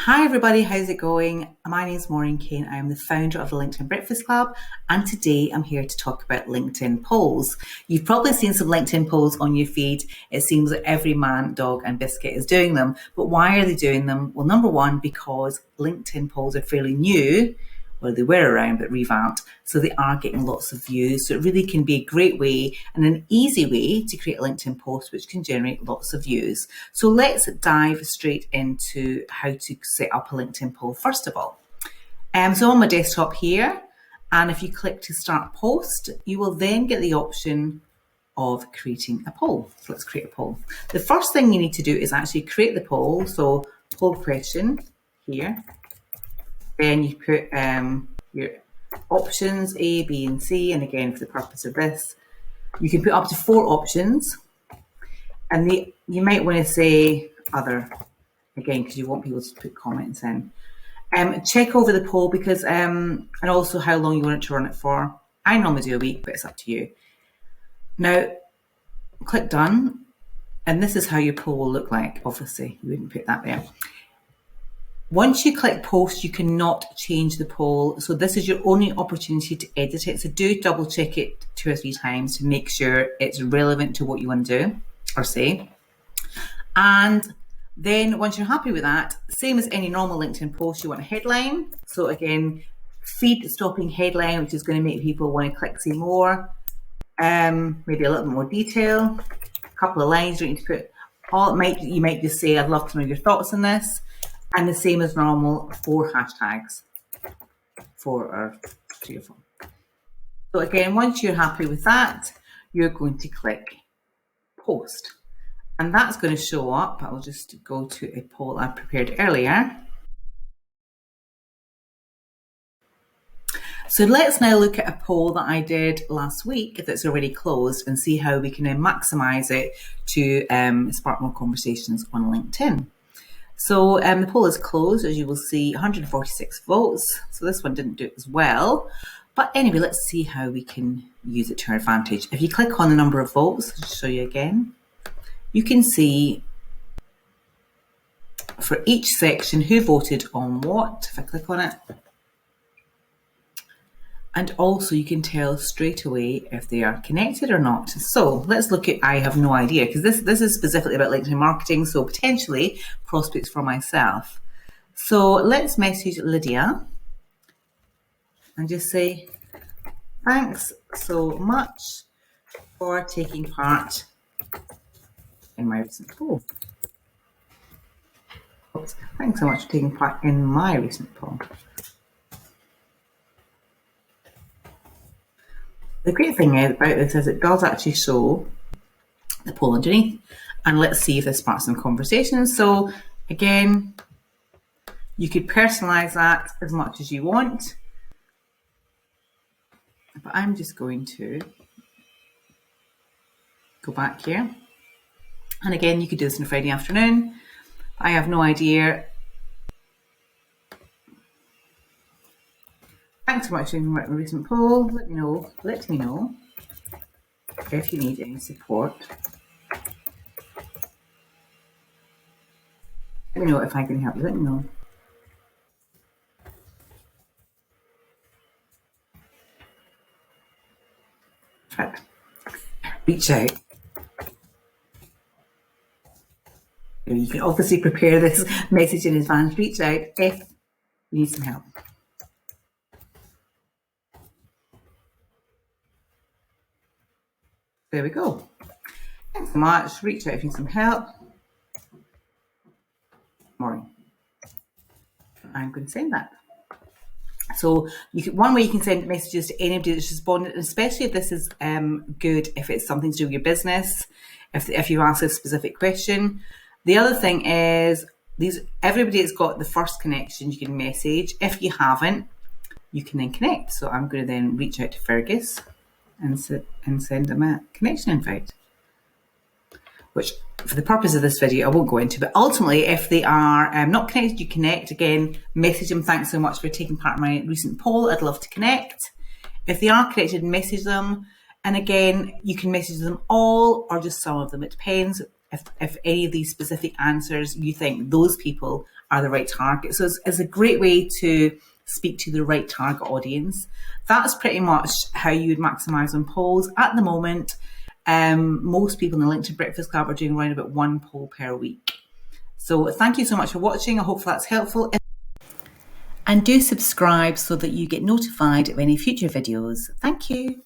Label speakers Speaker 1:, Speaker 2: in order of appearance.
Speaker 1: Hi everybody, how's it going? My name is Maureen Kane. I am the founder of the LinkedIn Breakfast Club, and today I'm here to talk about LinkedIn polls. You've probably seen some LinkedIn polls on your feed. It seems that every man, dog and biscuit is doing them. But why are they doing them? Well, number one, because LinkedIn polls are fairly new. Well, they were around but revamped, so they are getting lots of views. So it really can be a great way and an easy way to create a LinkedIn post which can generate lots of views. So let's dive straight into how to set up a LinkedIn poll first of all. So on my desktop here, and if you click to start post, you will then get the option of creating a poll. So let's create a poll. The first thing you need to do is actually create the poll. So poll question here. Then you put your options A, B, and C. And again, for the purpose of this, you can put up to 4 options. And you might want to say other, again, because you want people to put comments in. Check over the poll because, and also how long you want it to run it for. I normally do a week, but it's up to you. Now, click done. And this is how your poll will look like. Obviously, you wouldn't put that there. Once you click post, you cannot change the poll. So this is your only opportunity to edit it. So do double check it 2 or 3 times to make sure it's relevant to what you want to do or say. And then once you're happy with that, same as any normal LinkedIn post, you want a headline. So again, feed stopping headline, which is going to make people want to click see more. Maybe a little bit more detail, a couple of lines you need to put. You might just say, I'd love to know your thoughts on this. And the same as normal, 4 hashtags, 4 or 3 or 4. So again, once you're happy with that, you're going to click post. And that's going to show up. I'll just go to a poll I prepared earlier. So let's now look at a poll that I did last week that's already closed and see how we can now maximize it to spark more conversations on LinkedIn. So the poll is closed, as you will see, 146 votes. So this one didn't do it as well. But anyway, let's see how we can use it to our advantage. If you click on the number of votes, I'll show you again, you can see for each section who voted on what, if I click on it. And also you can tell straight away if they are connected or not. So let's look at I have no idea, because this is specifically about LinkedIn marketing, so potentially prospects for myself. So let's message Lydia and just say, thanks so much for taking part in my recent poll. Oops. Thanks so much for taking part in my recent poll. The great thing about this is it does actually show the poll underneath, and let's see if this sparks some conversation. So again, you could personalize that as much as you want, but I'm just going to go back here. And again, you could do this on a Friday afternoon. I have no idea. Thanks so much for doing my recent poll. Let me know if you need any support. Let me know if I can help you. Let me know. Right. Reach out. You can obviously prepare this message in advance. Reach out if you need some help. There we go. Thanks so much. Reach out if you need some help. Maureen. I'm going to send that. So one way you can send messages to anybody that's responded, especially if this is good, if it's something to do with your business, if you ask a specific question. The other thing is everybody that's got the first connection you can message. If you haven't, you can then connect. So I'm going to then reach out to Fergus and send them a connection invite, which for the purpose of this video, I won't go into, but ultimately, if they are not connected, you connect. Again, message them, thanks so much for taking part in my recent poll. I'd love to connect. If they are connected, message them. And again, you can message them all or just some of them. It depends if any of these specific answers you think those people are the right target. So it's a great way to speak to the right target audience. That's pretty much how you would maximize on polls. At the moment, most people in the LinkedIn Breakfast Club are doing around about 1 poll per week. So thank you so much for watching. I hope that's helpful. And do subscribe so that you get notified of any future videos. Thank you.